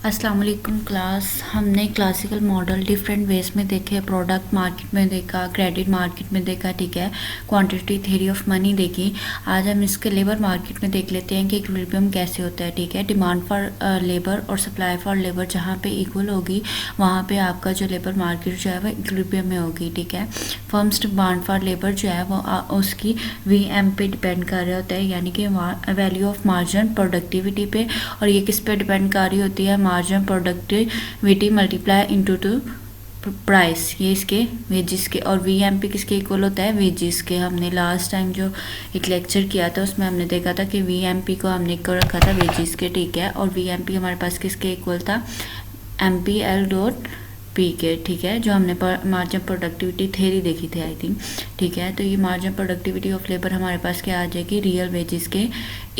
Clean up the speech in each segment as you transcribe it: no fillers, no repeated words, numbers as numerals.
अस्सलाम वालेकुम क्लास। हमने क्लासिकल मॉडल डिफरेंट वेज में देखे, प्रोडक्ट मार्केट में देखा, क्रेडिट मार्केट में देखा, ठीक है, क्वांटिटी थ्योरी ऑफ मनी देखी। आज हम इसके लेबर मार्केट में देख लेते हैं कि इक्विलिब्रियम कैसे होता है, ठीक है। डिमांड फॉर लेबर और सप्लाई फॉर लेबर जहाँ पे इक्वल होगी वहाँ पे आपका जो लेबर मार्केट जो है वो इक्विलिब्रियम में होगी, ठीक है। फर्म्स डिमांड फॉर लेबर जो है वो उसकी VM पे डिपेंड कर रहा होता है, यानी कि वैल्यू ऑफ मार्जिन प्रोडक्टिविटी पे। और ये किस पे डिपेंड कर रही होती है? Margin productivity multiply into two price, ये इसके वेजिस के। और VMP किसके इक्वल होता है? वेजिस के। हमने लास्ट टाइम जो एक लेक्चर किया था उसमें हमने देखा था कि VMP को हमने इक्वल रखा था वेजिस के, ठीक है। और VMP हमारे पास किसके इक्वल था? MPL डॉट पी के, ठीक है, जो हमने मार्जिन प्रोडक्टिविटी थ्योरी देखी थी आई थिंक, ठीक है। तो ये मार्जिन प्रोडक्टिविटी ऑफ लेबर हमारे पास क्या आ जाएगी? रियल वेजेस के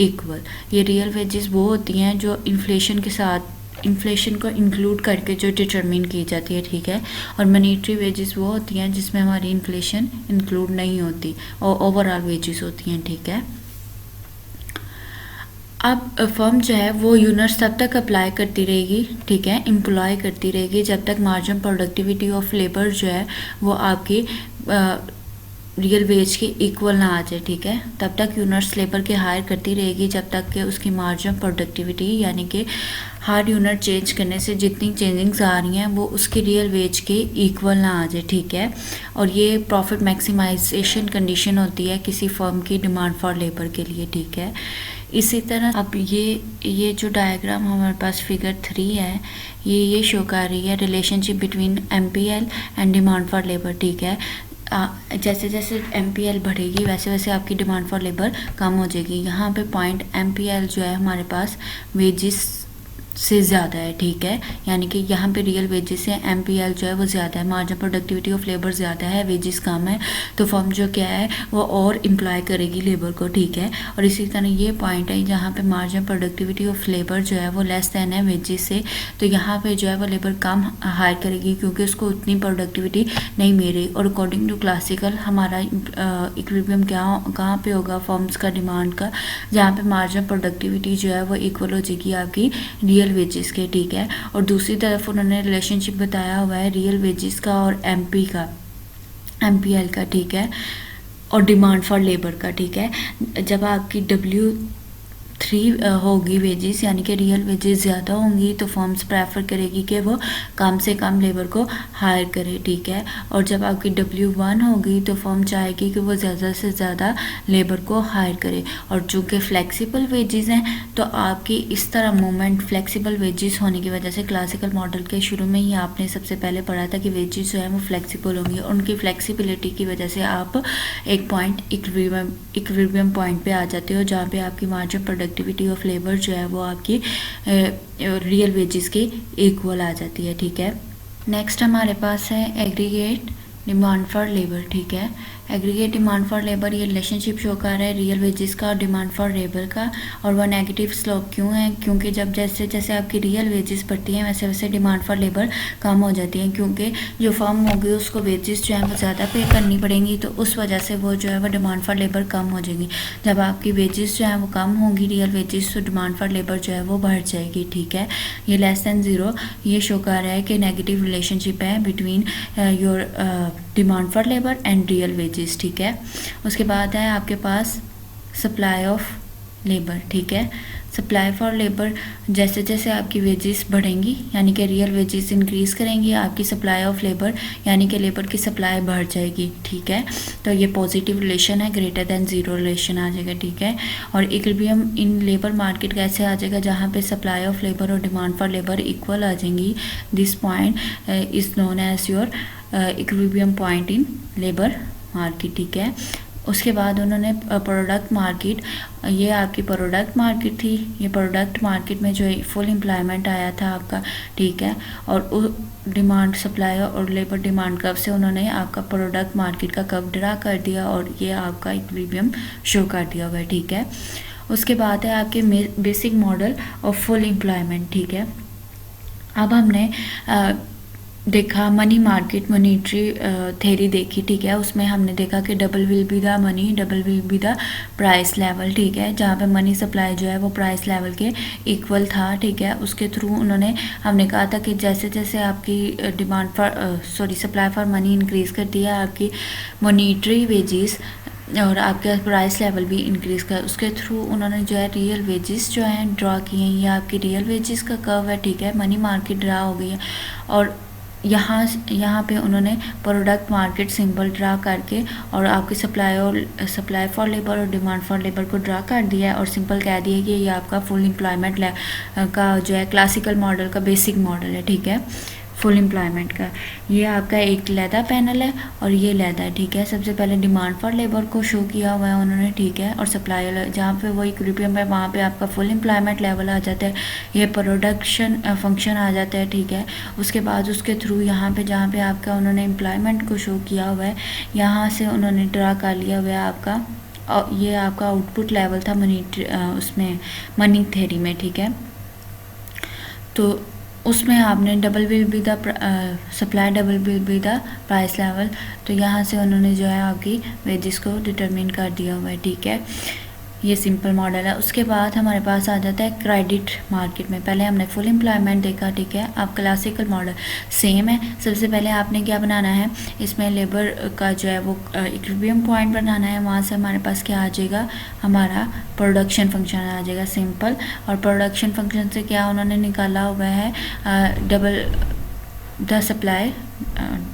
इक्वल। ये रियल वेजेस वो होती हैं जो इन्फ्लेशन के साथ, इन्फ्लेशन को इंक्लूड करके जो डिटरमिन की जाती है, ठीक है। और मॉनेटरी वेजेस वो होती हैं जिसमें हमारी इन्फ्लेशन इंक्लूड नहीं होती और ओवरऑल वेजेस होती हैं, ठीक है। अब फर्म जो है वो यूनिट्स तब तक अप्लाई करती रहेगी, ठीक है, एम्प्लॉय करती रहेगी जब तक मार्जिन प्रोडक्टिविटी ऑफ लेबर जो है वो आपकी रियल वेज के इक्वल ना आ जाए, ठीक है। तब तक यूनिट्स लेबर के हायर करती रहेगी जब तक कि उसकी मार्जिन प्रोडक्टिविटी, यानी कि हर यूनिट चेंज करने से जितनी चेंजिंग्स आ रही हैं वो उसकी रियल वेज के इक्वल ना आ जाए, ठीक है। और ये प्रॉफिट मैक्सिमाइजेशन कंडीशन होती है किसी फर्म की डिमांड फॉर लेबर के लिए, ठीक है। इसी तरह अब ये जो डायग्राम हमारे पास फिगर 3 है, ये शो कर रही है relationship between MPL and demand for labour, ठीक है। जैसे जैसे MPL बढ़ेगी वैसे वैसे आपकी डिमांड फॉर लेबर कम हो जाएगी। यहाँ पे पॉइंट MPL जो है हमारे पास वेजिस से ज़्यादा है, ठीक है, यानी कि यहाँ पे रियल वेजेस से MPL जो है वो ज़्यादा है, मार्जिन प्रोडक्टिविटी ऑफ लेबर ज़्यादा है, वेजेस कम है, तो फर्म जो क्या है वो और एम्प्लॉय करेगी लेबर को, ठीक है। और इसी तरह ये पॉइंट है जहाँ पे मार्जिन प्रोडक्टिविटी ऑफ लेबर जो है वो लेस दैन है वेजेस से, तो यहाँ पे जो है वो लेबर कम हायर करेगी क्योंकि उसको उतनी प्रोडक्टिविटी नहीं मिल रही। और अकॉर्डिंग टू क्लासिकल हमारा इक्विलिब्रियम कहाँ पे होगा? फर्म्स का डिमांड का, जहाँ पे मार्जिन प्रोडक्टिविटी जो है वो इक्वल हो जाएगी आपकी रियल वेजेस के, ठीक है। और दूसरी तरफ उन्होंने रिलेशनशिप बताया हुआ है रियल वेजेस का और MPL का, ठीक है, और डिमांड फॉर लेबर का, ठीक है। जब आपकी W3 होगी वेजेस, यानी कि रियल वेजेस ज़्यादा होंगी, तो फर्म्स प्रेफर करेगी कि वो कम से कम लेबर को हायर करे, ठीक है। और जब आपकी W1 होगी तो फर्म चाहेगी कि वो ज़्यादा से ज़्यादा लेबर को हायर करे। और चूँकि फ्लेक्सिबल वेजेस हैं तो आपकी इस तरह मूवमेंट, फ्लेक्सिबल वेजेस होने की वजह से क्लासिकल मॉडल के शुरू में ही आपने सबसे पहले पढ़ा था कि वेजेस जो है वो फ्लेक्सिबल होंगी, और उनकी फ्लेक्सिबिलिटी की वजह से आप एक पॉइंट इक्विलिब्रियम पॉइंट पे आ जाते हो जहाँ पे आपकी मार्जिन प्रोडक्टिविटी ऑफ लेबर जो है वो आपकी रियल वेजेस के इक्वल आ जाती है, ठीक है। नेक्स्ट हमारे पास है एग्रीगेट डिमांड फॉर लेबर, ठीक है। एग्रीगेट डिमांड फॉर लेबर ये रिलेशनशिप शो कर रहा है रियल वेजेस का और डिमांड फॉर लेबर का। और वह नेगेटिव स्लोप क्यों है? क्योंकि जब जैसे जैसे आपकी रियल वेजेस बढ़ती हैं वैसे वैसे डिमांड फॉर लेबर कम हो जाती है, क्योंकि जो फर्म होगी उसको वेजेस जो है वो ज़्यादा पे करनी पड़ेंगी, तो उस वजह से वो जो है वो डिमांड फॉर लेबर कम हो जाएगी। जब आपकी वेजेस जो है वो कम होंगी रियल वेजेस, तो डिमांड फॉर लेबर जो है वो बढ़ जाएगी, ठीक है। ये लेस दैन ज़ीरो ये शो कर रहा है कि नेगेटिव रिलेशनशिप है between your demand for labour and real wages, ठीक है। उसके बाद है आपके पास सप्लाई ऑफ लेबर, ठीक है। सप्लाई फॉर लेबर, जैसे जैसे आपकी वेजेस बढ़ेंगी यानी कि रियल वेजेस इंक्रीज़ करेंगी, आपकी सप्लाई ऑफ लेबर यानी कि लेबर की सप्लाई बढ़ जाएगी, ठीक है। तो ये पॉजिटिव रिलेशन है, ग्रेटर दैन ज़ीरो रिलेशन आ जाएगा, ठीक है। और इक्विलिब्रियम इन लेबर मार्केट कैसे आ जाएगा? जहाँ पे सप्लाई ऑफ लेबर और डिमांड फॉर लेबर इक्वल आ जाएंगी। This point is known as your equilibrium point in labour market, ठीक है। उसके बाद उन्होंने प्रोडक्ट मार्केट, ये आपकी प्रोडक्ट मार्केट थी, ये प्रोडक्ट मार्केट में जो फुल एम्प्लॉयमेंट आया था आपका, ठीक है। और डिमांड, सप्लाई और लेबर डिमांड कर्व से उन्होंने आपका प्रोडक्ट मार्केट का कर्व ड्रा कर दिया और ये आपका इक्विलिब्रियम शो कर दिया हुआ है, ठीक है। उसके बाद है आपके basic model of full employment, ठीक है। अब हमने देखा मनी मार्केट मॉनेटरी थेरी देखी, ठीक है। उसमें हमने देखा कि double will be the money, double will be the price level, ठीक है। जहाँ पे मनी सप्लाई जो है वो प्राइस लेवल के इक्वल था, ठीक है। उसके थ्रू उन्होंने हमने कहा था कि जैसे जैसे आपकी demand for supply for money increase करती है, आपकी मॉनेटरी वेजेस और आपका प्राइस लेवल भी इंक्रीज़ कर, उसके थ्रू उन्होंने जो है रियल वेजेस जो हैं ड्रा किए हैं। ये आपकी रियल वेजेस का कर्व है, ठीक है। मनी मार्केट ड्रा हो गई है और यहाँ पे उन्होंने प्रोडक्ट मार्केट सिंबल ड्रा करके और आपकी सप्लाई फॉर लेबर और डिमांड फॉर लेबर को ड्रा कर दिया है और सिंपल कह दिया कि ये आपका फुल एम्प्लॉयमेंट का जो है क्लासिकल मॉडल का बेसिक मॉडल है, ठीक है। फुल एम्प्लॉयमेंट का ये आपका एक लैदा पैनल है और ये लैदा है, ठीक है। सबसे पहले डिमांड फॉर लेबर को शो किया हुआ है उन्होंने, ठीक है। और सप्लाई जहाँ पे वो इक्विलिब्रियम है वहाँ पे आपका फुल एम्प्लॉयमेंट लेवल आ जाता है, ये प्रोडक्शन फंक्शन आ जाता है, ठीक है। उसके बाद उसके थ्रू यहाँ पे जहाँ पे आपका उन्होंने एम्प्लॉयमेंट को शो किया हुआ है, यहाँ से उन्होंने ड्रा कर लिया हुआ है आपका, और ये आपका आउटपुट लेवल था उसमें मनी थ्योरी में, ठीक है। तो उसमें आपने double will be the supply, double will be the price level, तो यहाँ से उन्होंने जो है आपकी वेजेस को डिटरमिन कर दिया हुआ है, ठीक है। ये सिंपल मॉडल है। उसके बाद हमारे पास आ जाता है क्रेडिट मार्केट में। पहले हमने फुल एम्प्लॉयमेंट देखा, ठीक है। अब क्लासिकल मॉडल सेम है। सबसे पहले आपने क्या बनाना है, इसमें लेबर का जो है वो इक्विलिब्रियम पॉइंट बनाना है। वहाँ से हमारे पास क्या आ जाएगा, हमारा प्रोडक्शन फंक्शन आ जाएगा, सिंपल। और प्रोडक्शन फंक्शन से क्या उन्होंने निकाला हुआ है, double the supply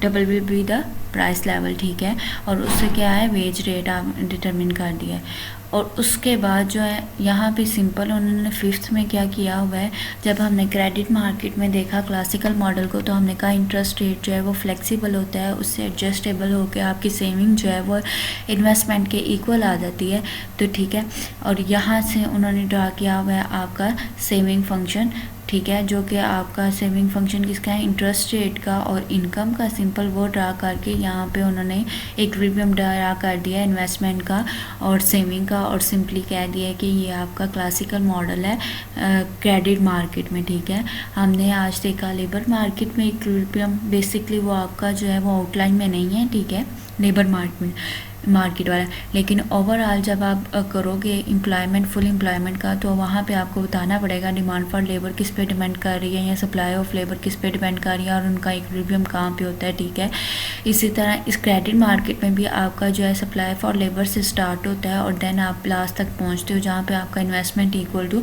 double will be the price level, ठीक है। और उससे क्या है, वेज रेट आप डिटरमिन कर दिया है। और उसके बाद जो है यहाँ पे सिंपल उन्होंने फिफ्थ में क्या किया हुआ है, जब हमने क्रेडिट मार्केट में देखा क्लासिकल मॉडल को, तो हमने कहा इंटरेस्ट रेट जो है वो फ्लेक्सिबल होता है, उससे एडजस्टेबल होकर आपकी सेविंग जो है वो इन्वेस्टमेंट के इक्वल आ जाती है, तो ठीक है। और यहाँ से उन्होंने ड्रा किया हुआ है आपका सेविंग फंक्शन, ठीक है, जो कि आपका सेविंग फंक्शन किसका है, इंटरेस्ट रेट का और इनकम का, सिंपल वो ड्रा करके यहाँ पे उन्होंने इक्विलिब्रियम ड्रा कर दिया इन्वेस्टमेंट का और सेविंग का, और सिंपली कह दिया कि ये आपका क्लासिकल मॉडल है क्रेडिट मार्केट में, ठीक है। हमने आज देखा लेबर मार्केट में इक्विलिब्रियम, बेसिकली वो आपका जो है वो आउटलाइन में नहीं है, ठीक है, लेबर मार्केट वाला। लेकिन ओवरऑल जब आप करोगे एम्प्लॉयमेंट, फुल एम्प्लॉयमेंट का, तो वहाँ पे आपको बताना पड़ेगा डिमांड फॉर लेबर किस पे डिपेंड कर रही है या सप्लाई ऑफ लेबर किस पे डिपेंड कर रही है और उनका इक्विलिब्रियम कहाँ पे होता है, ठीक है। इसी तरह इस क्रेडिट मार्केट में भी आपका जो है सप्लाई फॉर लेबर से स्टार्ट होता है और देन आप लास्ट तक पहुँचते हो जहाँ पर आपका इन्वेस्टमेंट इक्वल टू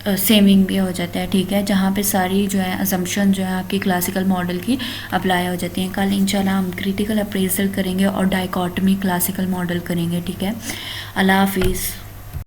सेविंग भी हो जाता है, ठीक है। जहाँ पे सारी जो है असम्पशन जो है आपकी क्लासिकल मॉडल की अप्लाई हो जाती हैं। कल इंशाल्लाह हम क्रिटिकल अप्रेजल करेंगे और डाइकोटमी क्लासिकल मॉडल करेंगे, ठीक है। अल्लाह हाफिज़।